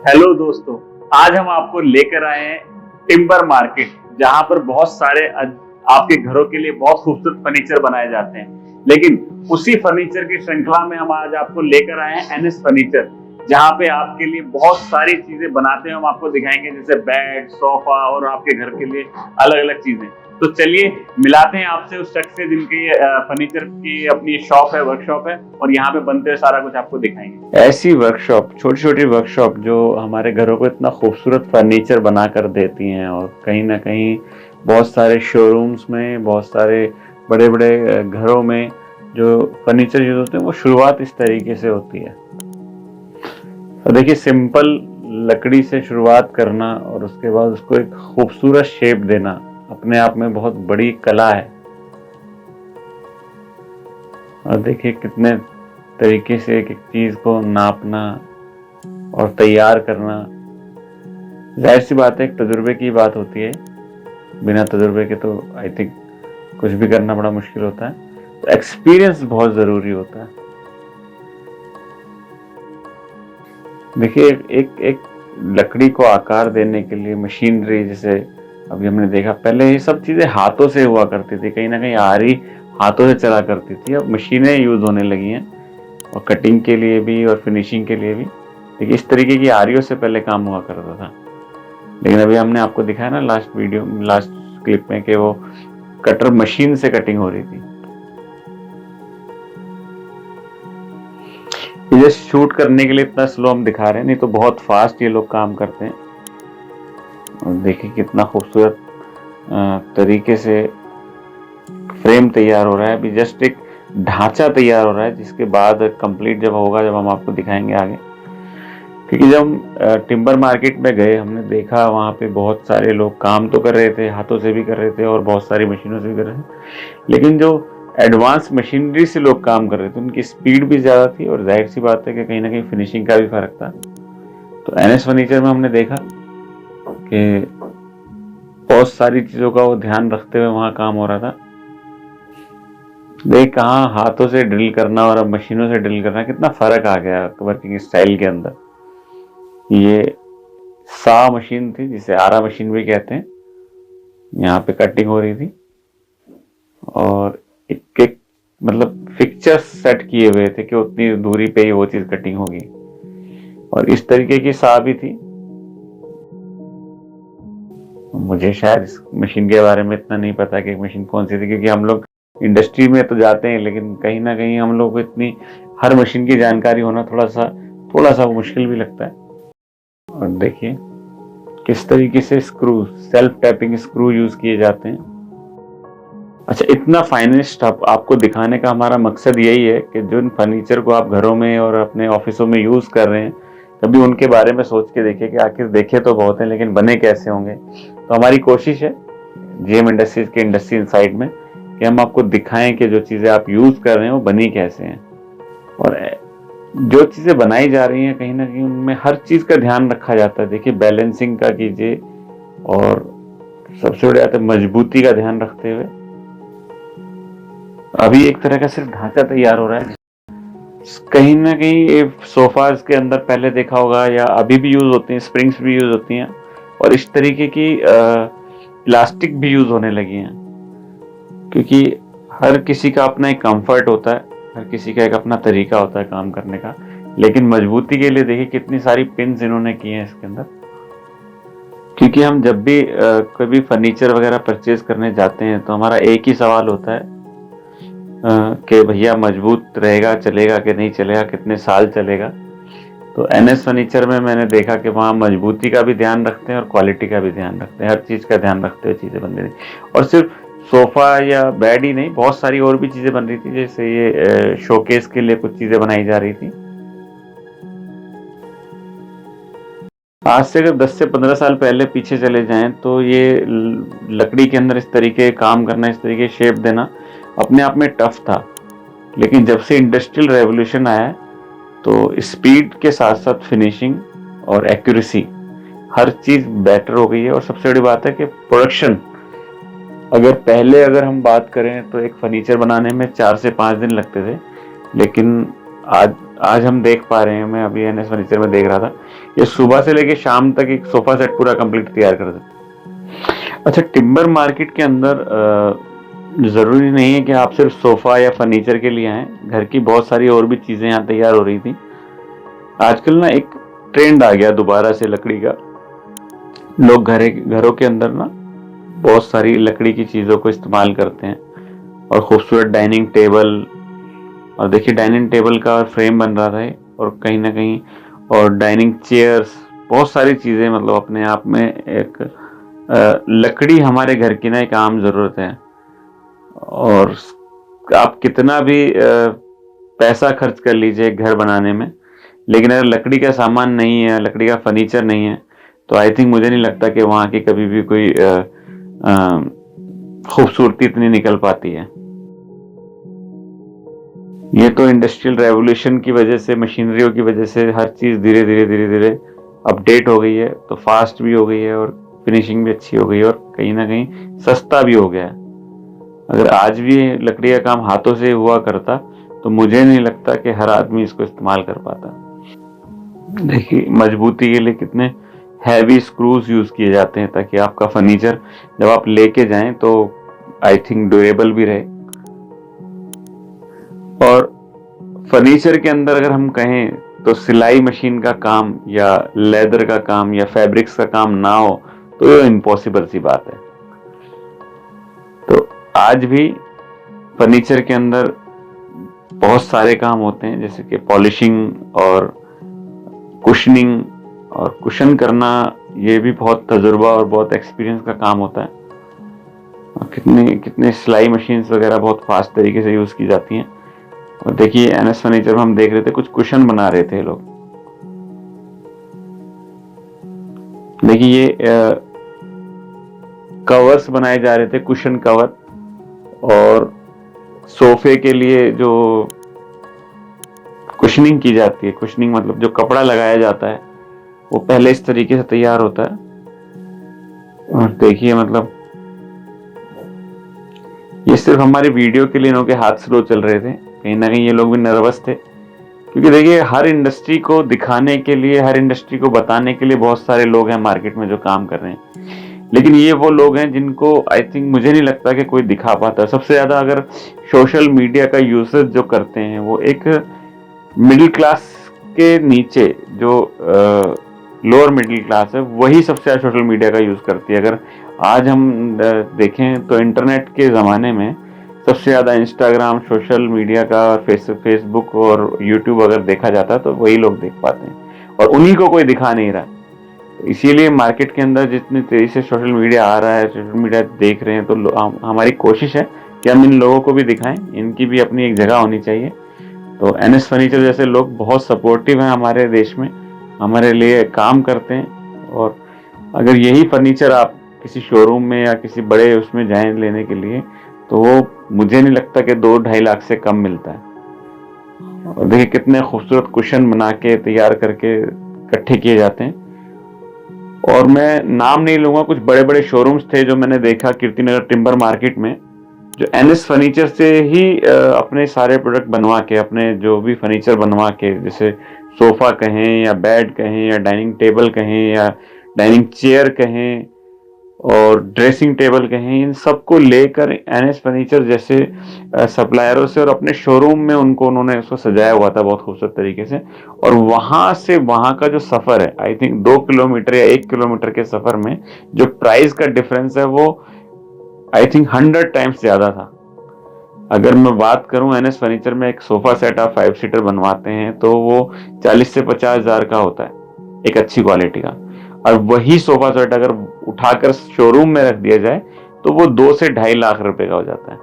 Hello दोस्तों, आज हम आपको लेकर आए हैं टिम्बर मार्केट, जहां पर बहुत सारे आपके घरों के लिए बहुत खूबसूरत फर्नीचर बनाए जाते हैं। लेकिन उसी फर्नीचर की श्रृंखला में हम आज आपको लेकर आए हैं एनएस फर्नीचर, जहां पे आपके लिए बहुत सारी चीजें बनाते हैं। हम आपको दिखाएंगे जैसे बेड, सोफा और आपके घर के लिए अलग अलग चीजें। तो चलिए मिलाते हैं आपसे उस शख्स से जिनकी फर्नीचर की अपनी शॉप है, वर्कशॉप है, और यहाँ पे बनते हुए सारा कुछ आपको दिखाएंगे। ऐसी वर्कशॉप, छोटी छोटी वर्कशॉप जो हमारे घरों को इतना खूबसूरत फर्नीचर बना कर देती हैं, और कहीं ना कहीं बहुत सारे शोरूम्स में, बहुत सारे बड़े बड़े घरों में जो फर्नीचर यूज होते हैं वो शुरुआत इस तरीके से होती है। तो देखिए, सिंपल लकड़ी से शुरुआत करना और उसके बाद उसको एक खूबसूरत शेप देना अपने आप में बहुत बड़ी कला है। और देखिए कितने तरीके से एक एक चीज को नापना और तैयार करना, जाहिर सी बात है एक तजुर्बे की बात होती है। बिना तजुर्बे के तो आई थिंक कुछ भी करना बड़ा मुश्किल होता है। तो एक्सपीरियंस बहुत जरूरी होता है। देखिए, एक एक लकड़ी को आकार देने के लिए मशीनरी, जैसे अभी हमने देखा, पहले ये सब चीजें हाथों से हुआ करती थी, कहीं ना कहीं आरी हाथों से चला करती थी। अब मशीनें यूज होने लगी हैं, और कटिंग के लिए भी और फिनिशिंग के लिए भी। देखिए, इस तरीके की आरियों से पहले काम हुआ करता था। लेकिन अभी हमने आपको दिखाया ना लास्ट क्लिप में, कि वो कटर मशीन से कटिंग हो रही थी। ये शूट करने के लिए इतना स्लो हम दिखा रहे हैं, नहीं तो बहुत फास्ट ये लोग काम करते हैं। और देखिए कितना खूबसूरत तरीके से फ्रेम तैयार हो रहा है। अभी जस्ट एक ढांचा तैयार हो रहा है, जिसके बाद कंप्लीट जब होगा, जब हम आपको दिखाएंगे आगे। क्योंकि जब हम टिम्बर मार्केट में गए, हमने देखा वहाँ पे बहुत सारे लोग काम तो कर रहे थे, हाथों से भी कर रहे थे और बहुत सारी मशीनों से भी कर रहे थे। लेकिन जो एडवांस मशीनरी से लोग काम कर रहे थे, उनकी स्पीड भी ज़्यादा थी, और जाहिर सी बात है कि कहीं ना कहीं फिनिशिंग का भी फर्क था। तो एनएस फर्नीचर में हमने देखा कि बहुत सारी चीज़ों का वो ध्यान रखते हुए वहाँ काम हो रहा था। देख, कहाँ हाथों से ड्रिल करना और अब मशीनों से ड्रिल करना, कितना फर्क आ गया वर्किंग स्टाइल के अंदर। ये सा मशीन थी, जिसे आरा मशीन भी कहते हैं। यहाँ पे कटिंग हो रही थी, और एक एक मतलब फिक्चर्स सेट किए हुए थे कि उतनी दूरी पे ही वो चीज कटिंग होगी। और इस तरीके की सा भी थी। मुझे शायद इस मशीन के बारे में इतना नहीं पता कि मशीन कौन सी थी, क्योंकि हम लोग इंडस्ट्री में तो जाते हैं, लेकिन कहीं ना कहीं हम लोग को इतनी हर मशीन की जानकारी होना थोड़ा सा मुश्किल भी लगता है। और देखिए किस तरीके से screw, self tapping screw use किए जाते हैं। अच्छा, इतना फाइनेस्ट आपको दिखाने का हमारा मकसद यही है कि जो फर्नीचर को आप घरों में और अपने ऑफिसों में यूज कर रहे हैं, कभी उनके बारे में सोच के देखिए कि आखिर देखे तो बहुत हैं, लेकिन बने कैसे होंगे। तो हमारी कोशिश है जीएम इंडस्ट्रीज के इंडस्ट्री इनसाइड में कि हम आपको दिखाएं कि जो चीजें आप यूज कर रहे हैं वो बनी कैसे हैं। और जो चीजें बनाई जा रही हैं, कहीं ना कहीं उनमें हर चीज का ध्यान रखा जाता है। देखिए, बैलेंसिंग का कीजिए, और सबसे बड़ी बात है मजबूती का ध्यान रखते हुए। अभी एक तरह का सिर्फ ढांचा तैयार हो रहा है। कहीं ना कहीं सोफाज के अंदर पहले देखा होगा, या अभी भी यूज होती हैं, स्प्रिंग्स भी यूज होती हैं, और इस तरीके की प्लास्टिक भी यूज होने लगी हैं। क्योंकि हर किसी का अपना एक कंफर्ट होता है, हर किसी का एक अपना तरीका होता है काम करने का। लेकिन मजबूती के लिए देखिए कितनी सारी पिन्स इन्होंने की हैं इसके अंदर। क्योंकि हम जब भी कभी फर्नीचर वगैरह परचेज करने जाते हैं, तो हमारा एक ही सवाल होता है कि भैया मजबूत रहेगा, चलेगा कि नहीं चलेगा, कितने साल चलेगा। तो एनएस फर्नीचर में मैंने देखा कि वहाँ मजबूती का भी ध्यान रखते हैं और क्वालिटी का भी ध्यान रखते हैं, हर चीज़ का ध्यान रखते हुए चीज़ें बन रही थी। और सिर्फ सोफा या बेड ही नहीं, बहुत सारी और भी चीज़ें बन रही थी। जैसे ये शोकेस के लिए कुछ चीज़ें बनाई जा रही थी। आज से अगर 10 से 15 साल पहले पीछे चले जाएं, तो ये लकड़ी के अंदर इस तरीके काम करना, इस तरीके शेप देना अपने आप में टफ था। लेकिन जब से इंडस्ट्रियल रेवोल्यूशन आया है, तो स्पीड के साथ साथ फिनिशिंग और एक्यूरेसी, हर चीज बेटर हो गई है। और सबसे बड़ी बात है कि प्रोडक्शन, अगर हम बात करें तो एक फर्नीचर बनाने में 4 से 5 दिन लगते थे, लेकिन आज आज हम देख पा रहे हैं, मैं अभी एनएस फर्नीचर में देख रहा था, ये सुबह से लेके शाम तक एक सोफा सेट पूरा कंप्लीट तैयार कर देते। अच्छा, टिम्बर मार्केट के अंदर जरूरी नहीं है कि आप सिर्फ सोफा या फर्नीचर के लिए आए, घर की बहुत सारी और भी चीजें यहाँ तैयार हो रही थी। आजकल ना एक ट्रेंड आ गया दोबारा से लकड़ी का, लोग घरों के अंदर ना बहुत सारी लकड़ी की चीजों को इस्तेमाल करते हैं और खूबसूरत डाइनिंग टेबल, और देखिए डाइनिंग टेबल का फ्रेम बन रहा था और कहीं ना कहीं, और डाइनिंग चेयर्स, बहुत सारी चीजें, मतलब अपने आप में एक लकड़ी हमारे घर की ना एक आम जरूरत है। और आप कितना भी पैसा खर्च कर लीजिए घर बनाने में, लेकिन अगर लकड़ी का सामान नहीं है, लकड़ी का फर्नीचर नहीं है, तो आई थिंक मुझे नहीं लगता कि वहाँ की कभी भी कोई खूबसूरती इतनी निकल पाती है। ये तो इंडस्ट्रियल रेवोल्यूशन की वजह से, मशीनरियों की वजह से हर चीज़ धीरे धीरे अपडेट हो गई है, तो फास्ट भी हो गई है और फिनिशिंग भी अच्छी हो गई है और कहीं ना कहीं सस्ता भी हो गया है। अगर आज भी लकड़ी का काम हाथों से हुआ करता तो मुझे नहीं लगता कि हर आदमी इसको इस्तेमाल कर पाता। देखिए मजबूती के लिए कितने हैवी स्क्रूज यूज किए जाते हैं ताकि आपका फर्नीचर जब आप लेके जाएं तो आई थिंक ड्यूरेबल भी रहे। और फर्नीचर के अंदर अगर हम कहें तो सिलाई मशीन का काम या लेदर का काम या फैब्रिक्स का काम ना हो तो ये इम्पॉसिबल सी बात है। तो आज भी फर्नीचर के अंदर बहुत सारे काम होते हैं, जैसे कि पॉलिशिंग और कुशनिंग, और कुशन करना ये भी बहुत तजुर्बा और बहुत एक्सपीरियंस का काम होता है। और कितने सिलाई मशीन्स वगैरह बहुत फास्ट तरीके से यूज की जाती हैं। और देखिए एनएस फर्नीचर में हम देख रहे थे कुछ कुशन बना रहे थे लोग। देखिए ये कवर्स बनाए जा रहे थे, कुशन कवर, और सोफे के लिए जो कुशनिंग की जाती है, कुशनिंग मतलब जो कपड़ा लगाया जाता है वो पहले इस तरीके से तैयार होता है। और देखिए मतलब ये सिर्फ हमारी वीडियो के लिए इन्हों के हाथ स्लो चल रहे थे, कहीं ना कहीं ये लोग भी नर्वस थे, क्योंकि देखिए हर इंडस्ट्री को दिखाने के लिए, हर इंडस्ट्री को बताने के लिए बहुत सारे लोग हैं मार्केट में जो काम कर रहे हैं, लेकिन ये वो लोग हैं जिनको आई थिंक मुझे नहीं लगता कि कोई दिखा पाता। सबसे ज्यादा अगर सोशल मीडिया का यूसेज जो करते हैं वो एक मिडिल क्लास के नीचे, जो लोअर मिडिल क्लास है, वही सबसे ज्यादा सोशल मीडिया का यूज करती है। अगर आज हम देखें तो इंटरनेट के ज़माने में सबसे ज़्यादा इंस्टाग्राम, सोशल मीडिया का, फेसबुक और यूट्यूब अगर देखा जाता है तो वही लोग देख पाते हैं और उन्हीं को कोई दिखा नहीं रहा। तो इसीलिए मार्केट के अंदर जितनी तेज़ी से सोशल मीडिया आ रहा है, सोशल मीडिया देख रहे हैं, तो हमारी कोशिश है कि हम इन लोगों को भी दिखाएं, इनकी भी अपनी एक जगह होनी चाहिए। तो एनएस फर्नीचर जैसे लोग बहुत सपोर्टिव हैं हमारे देश में, हमारे लिए काम करते हैं। और अगर यही फर्नीचर आप किसी शोरूम में या किसी बड़े उसमें जाएं लेने के लिए, तो वो मुझे नहीं लगता कि 2-2.5 लाख से कम मिलता है। और देखिए कितने खूबसूरत कुशन बना के तैयार करके इकट्ठे किए जाते हैं। और मैं नाम नहीं लूंगा, कुछ बड़े बड़े शोरूम्स थे जो मैंने देखा कीर्तिनगर टिम्बर मार्केट में, जो एनएस फर्नीचर से ही अपने सारे प्रोडक्ट बनवा के, अपने जो भी फर्नीचर बनवा के, जैसे सोफा कहें या बेड कहें या डाइनिंग टेबल कहें या डाइनिंग चेयर कहें और ड्रेसिंग टेबल कहें, इन सबको लेकर एनएस फर्नीचर जैसे सप्लायरों से और अपने शोरूम में उन्होंने उसको सजाया हुआ था बहुत खूबसूरत तरीके से। और वहां से वहां का जो सफर है, आई थिंक 2 किलोमीटर या 1 किलोमीटर के सफर में जो प्राइस का डिफरेंस है वो आई थिंक 100 टाइम्स ज्यादा था। अगर मैं बात करूं एनएस फर्नीचर में एक सोफा सेट आप 5 सीटर बनवाते हैं तो वो 40 से 50 हजार का होता है, एक अच्छी क्वालिटी का। और वही सोफा सेट अगर उठाकर शोरूम में रख दिया जाए तो वो 2 से 2.5 लाख रुपए का हो जाता है।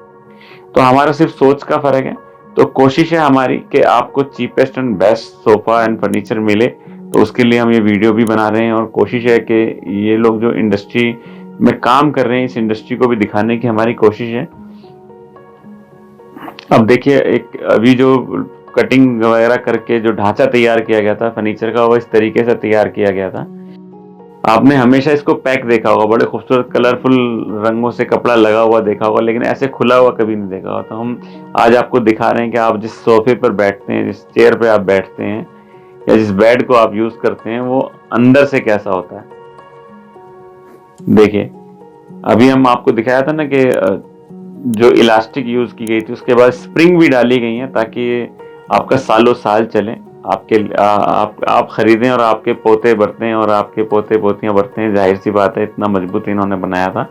तो हमारा सिर्फ सोच का फर्क है। तो कोशिश है हमारी कि आपको cheapest and best sofa and furniture मिले, तो उसके लिए हम ये वीडियो भी बना रहे हैं और कोशिश है कि ये लोग जो इंडस्ट्री में काम कर रहे हैं इस इंडस्ट्री को भी दिखाने की हमारी कोशिश है। अब देखिए एक अभी जो कटिंग वगैरह करके जो ढांचा तैयार किया गया था फर्नीचर का, वो इस तरीके से तैयार किया गया था। आपने हमेशा इसको पैक देखा होगा, बड़े खूबसूरत कलरफुल रंगों से कपड़ा लगा हुआ देखा होगा, लेकिन ऐसे खुला हुआ कभी नहीं देखा होगा। तो हम आज आपको दिखा रहे हैं कि आप जिस सोफे पर बैठते हैं, जिस चेयर पे आप बैठते हैं या जिस बेड को आप यूज करते हैं, वो अंदर से कैसा होता है। देखिए, अभी हम आपको दिखाया था ना कि जो इलास्टिक यूज की गई थी, उसके बाद स्प्रिंग भी डाली गई है ताकि आपका सालों साल चले, आप खरीदें और आपके पोते बरतें और आपके पोते पोतियां बरतें। जाहिर सी बात है, इतना मजबूत इन्होंने बनाया था।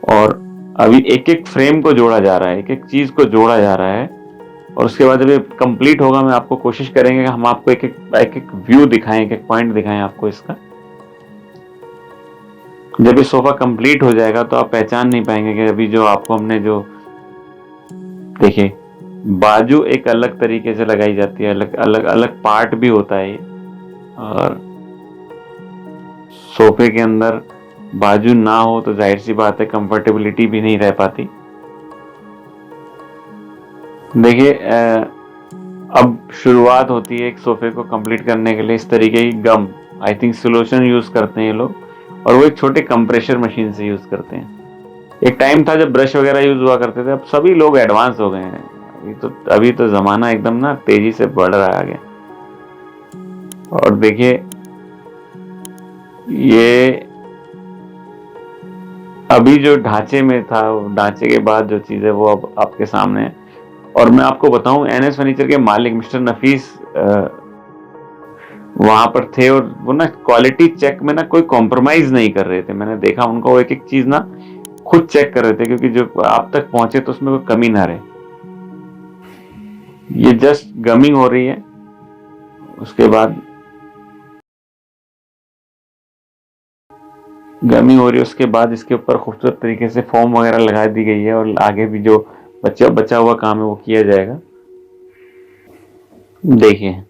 और अभी एक एक फ्रेम को जोड़ा जा रहा है, एक एक चीज को जोड़ा जा रहा है, और उसके बाद जब ये कंप्लीट होगा, मैं आपको कोशिश करेंगे कि हम आपको एक एक व्यू दिखाएं, एक एक पॉइंट दिखाएं आपको इसका। जब ये सोफा कंप्लीट हो जाएगा तो आप पहचान नहीं पाएंगे कि अभी जो आपको हमने जो देखिए, बाजू एक अलग तरीके से लगाई जाती है, अलग अलग अलग पार्ट भी होता है ये। और सोफे के अंदर बाजू ना हो तो जाहिर सी बात है कंफर्टेबिलिटी भी नहीं रह पाती। देखिए, अब शुरुआत होती है एक सोफे को कंप्लीट करने के लिए इस तरीके की गम, आई थिंक सोल्यूशन यूज करते हैं ये लोग, और वो एक छोटे कंप्रेशर मशीन से यूज करते हैं। एक टाइम था जब ब्रश वगैरह यूज हुआ करते थे, अब सभी लोग एडवांस हो गए हैं। अभी तो जमाना एकदम ना तेजी से बढ़ रहा है आगे। और देखिए, ये अभी जो ढांचे में था, ढांचे के बाद जो चीज है वो अब आपके सामने है। और मैं आपको बताऊं, एनएस फर्नीचर के मालिक मिस्टर नफीस वहां पर थे, और वो ना क्वालिटी चेक में ना कोई कॉम्प्रोमाइज नहीं कर रहे थे। मैंने देखा उनको, वो एक एक चीज ना खुद चेक कर रहे थे, क्योंकि जो आप तक पहुंचे तो उसमें कोई कमी ना रहे। ये जस्ट गमिंग हो रही है, उसके बाद गमिंग हो रही है, उसके बाद इसके ऊपर खूबसूरत तरीके से फोम वगैरह लगा दी गई है, और आगे भी जो बचा हुआ काम है वो किया जाएगा। देखिए,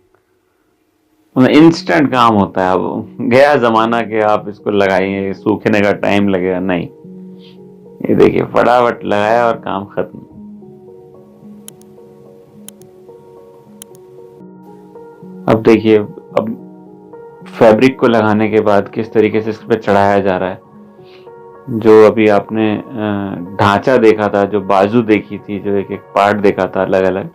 इंस्टेंट काम होता है। अब गया जमाना के आप इसको लगाइए, सूखने का टाइम लगेगा, नहीं। ये देखिए, फटाफट लगाया और काम खत्म। अब देखिए, अब फैब्रिक को लगाने के बाद किस तरीके से इस पे चढ़ाया जा रहा है। जो अभी आपने ढांचा देखा था, जो बाजू देखी थी, जो एक एक पार्ट देखा था अलग अलग,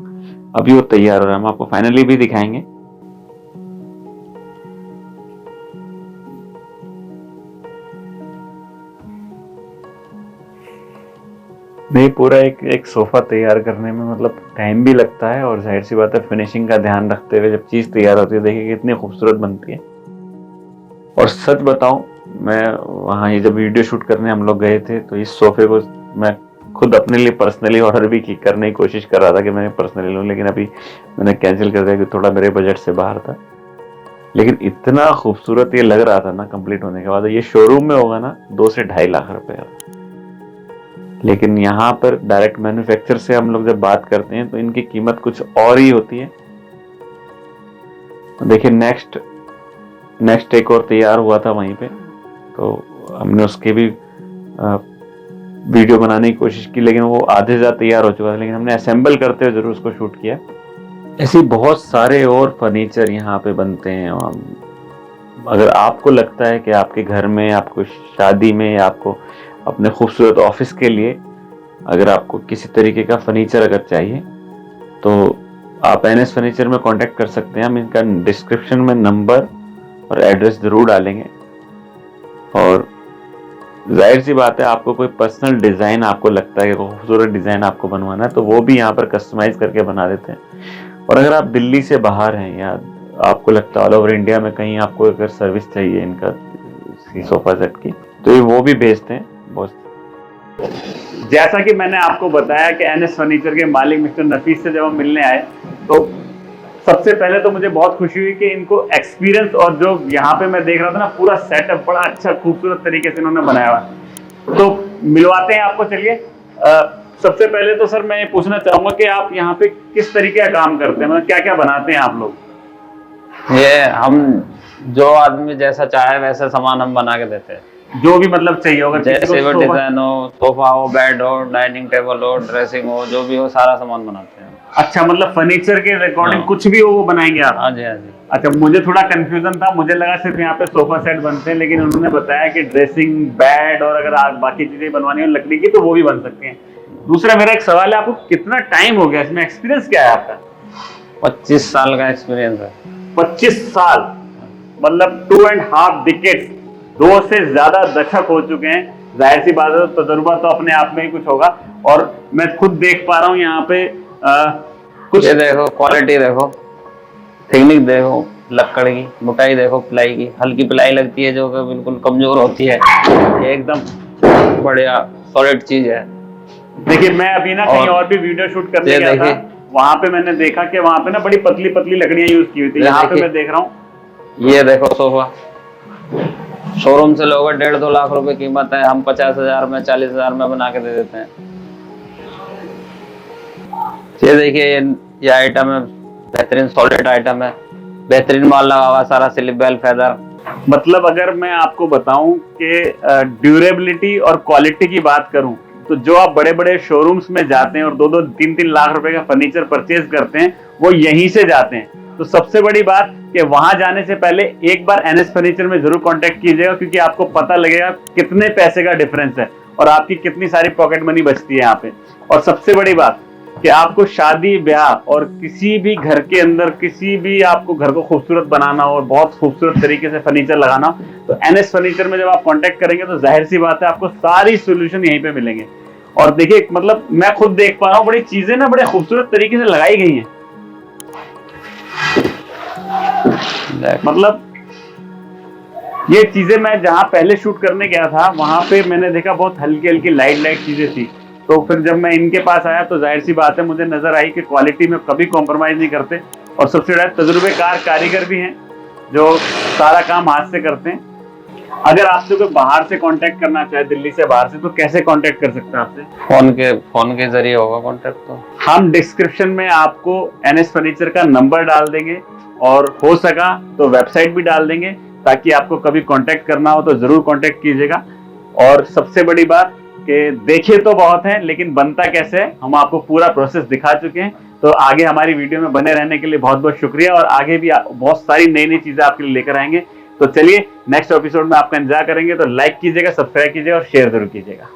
अभी वो तैयार हो रहा है। हम आपको फाइनली भी दिखाएंगे। नहीं, पूरा एक सोफा तैयार करने में मतलब टाइम भी लगता है, और जाहिर सी बात है फिनिशिंग का ध्यान रखते हुए जब चीज तैयार होती है, देखिए कितनी खूबसूरत बनती है। और सच बताऊं, मैं वहाँ ये जब वीडियो शूट करने हम लोग गए थे, तो इस सोफे को मैं खुद अपने लिए पर्सनली ऑर्डर भी करने की कोशिश कर रहा था कि मैं पर्सनली लूं, लेकिन अभी मैंने कैंसिल कर दिया कि थोड़ा मेरे बजट से बाहर था। लेकिन इतना खूबसूरत ये लग रहा था ना कंप्लीट होने के बाद। ये शोरूम में होगा ना 2 से 2.5 लाख रुपए का, लेकिन यहाँ पर डायरेक्ट मैन्युफैक्चर से हम लोग जब बात करते हैं तो इनकी कीमत कुछ और ही होती है। देखिए, नेक्स्ट एक और तैयार हुआ था वहीं पे, तो हमने उसके भी वीडियो बनाने की कोशिश की, लेकिन वो आधे ज़्यादा तैयार हो चुका था, लेकिन हमने असेंबल करते हुए जरूर उसको शूट किया। ऐसे बहुत सारे और फर्नीचर यहाँ पे बनते हैं। अगर आपको लगता है कि आपके घर में, आपको शादी में, या आपको अपने खूबसूरत ऑफिस के लिए अगर आपको किसी तरीके का फर्नीचर अगर चाहिए, तो आप एनएस फर्नीचर में कांटेक्ट कर सकते हैं। हम इनका डिस्क्रिप्शन में नंबर और एड्रेस जरूर डालेंगे। और जाहिर सी बात है, आपको कोई पर्सनल डिजाइन आपको लगता है कि खूबसूरत डिजाइन आपको बनवाना है, तो वो भी यहाँ पर कस्टमाइज करके बना देते हैं। और अगर आप दिल्ली से बाहर हैं, या आपको लगता है ऑल ओवर इंडिया में कहीं आपको अगर सर्विस चाहिए इनका सोफा सेट की, तो ये वो भी भेजते हैं। बहुत जैसा कि मैंने आपको बताया कि एनएस फर्नीचर के मालिक मिस्टर नफीस से जब हम मिलने आए, तो सबसे पहले तो मुझे बहुत खुशी हुई कि इनको एक्सपीरियंस, और जो यहाँ पे मैं देख रहा था ना पूरा सेटअप बड़ा अच्छा खूबसूरत तरीके से इन्होंने बनाया हुआ। तो मिलवाते हैं आपको, चलिए। सबसे पहले तो सर मैं ये पूछना चाहूंगा कि आप यहाँ पे किस तरीके का काम करते हैं, मतलब क्या क्या बनाते हैं आप लोग? ये हम जो आदमी जैसा चाहे वैसा सामान हम बना के देते हैं, जो भी मतलब चाहिए होगा, जैसे वो डिजाइन हो, सोफा हो, बेड हो, डाइनिंग टेबल हो, ड्रेसिंग हो, जो भी हो सारा सामान बनाते हैं। अच्छा, मतलब फर्नीचर के अकॉर्डिंग हाँ। कुछ भी हो वो बनाएंगे आप? हाँ जी, हाँ जी। अच्छा, मुझे थोड़ा कंफ्यूजन था, मुझे लगा सिर्फ यहाँ पे सोफा सेट बनते हैं, लेकिन उन्होंने बताया कि ड्रेसिंग बेड और अगर आप बाकी चीजें बनवानी हो लकड़ी की तो वो भी बन सकती हैं। दूसरा मेरा एक सवाल है, आपको कितना टाइम हो गया इसमें, एक्सपीरियंस क्या है आपका? 25 साल का एक्सपीरियंस है। 25 साल मतलब 2.5 डिकेड्स, 2 से ज्यादा दशक हो चुके हैं। जाहिर सी बात है, तजुर्बा तो अपने आप में ही कुछ होगा। और मैं खुद देख पा रहा हूँ यहाँ पे कुछ, ये देखो क्वालिटी देखो, थिकनेस देखो, लकड़ की मोटाई देखो, प्लाई की हल्की प्लाई लगती है जो कि बिल्कुल कमजोर होती है, एकदम बढ़िया सॉलिड चीज है। देखिए मैं अभी ना कहीं और भी वीडियो शूट करने गया था, वहां पे मैंने देखा कि वहां पे ना बड़ी पतली पतली लकड़ियां यूज की हुई थी। यहाँ पे मैं देख रहा हूँ, ये देखो सोफा शोरूम से लोगे 1.5-2 लाख रुपए कीमत है, हम 50,000 में 40,000 में बना के दे देते हैं। ये देखिए ये आइटम है, बेहतरीन सॉलिड आइटम है, बेहतरीन माल लगा हुआ सारा, स्लिप बेल फेदर। मतलब अगर मैं आपको बताऊं कि ड्यूरेबिलिटी और क्वालिटी की बात करूं तो जो आप बड़े बड़े शोरूम्स में जाते हैं और 2-2, 3-3 लाख रुपए का फर्नीचर परचेज करते हैं, वो यहीं से जाते हैं। तो सबसे बड़ी बात कि वहां जाने से पहले एक बार एनएस फर्नीचर में जरूर कांटेक्ट कीजिएगा, क्योंकि आपको पता लगेगा कितने पैसे का डिफरेंस है और आपकी कितनी सारी पॉकेट मनी बचती है यहाँ पे। और सबसे बड़ी बात कि आपको शादी ब्याह और किसी भी घर के अंदर किसी भी आपको घर को खूबसूरत बनाना हो और बहुत खूबसूरत तरीके से फर्नीचर लगाना हो तो एनएस फर्नीचर में जब आप कांटेक्ट करेंगे तो जाहिर सी बात है आपको सारी सॉल्यूशन यहीं पे मिलेंगे। और देखिए मतलब मैं खुद देख पा रहा हूँ, बड़ी चीजें ना बड़े खूबसूरत तरीके से लगाई गई हैं। मतलब ये चीजें मैं जहां पहले शूट करने गया था वहां पे मैंने देखा बहुत हल्की हल्की लाइट चीजें थी। तो फिर जब मैं इनके पास आया तो जाहिर सी बात है मुझे नजर आई कि क्वालिटी में कभी कॉम्प्रोमाइज नहीं करते और सबसे ज्यादा तजुर्बेकार कारीगर भी हैं जो सारा काम हाथ से करते हैं। अगर आपसे कोई बाहर से कांटेक्ट करना चाहे, दिल्ली से बाहर से, तो कैसे कांटेक्ट कर सकते हैं आपसे? फोन के जरिए होगा कांटेक्ट। तो हम डिस्क्रिप्शन में आपको एनएस फर्नीचर का नंबर डाल देंगे और हो सका तो वेबसाइट भी डाल देंगे, ताकि आपको कभी कांटेक्ट करना हो तो जरूर कांटेक्ट कीजिएगा। और सबसे बड़ी बात कि देखे तो बहुत है लेकिन बनता कैसे है, हम आपको पूरा प्रोसेस दिखा चुके हैं। तो आगे हमारी वीडियो में बने रहने के लिए बहुत बहुत शुक्रिया, और आगे भी बहुत सारी नई नई चीजें आपके लिए लेकर आएंगे। तो चलिए नेक्स्ट एपिसोड में आपका इंतजार करेंगे। तो लाइक कीजिएगा, सब्सक्राइब कीजिएगा और शेयर जरूर कीजिएगा।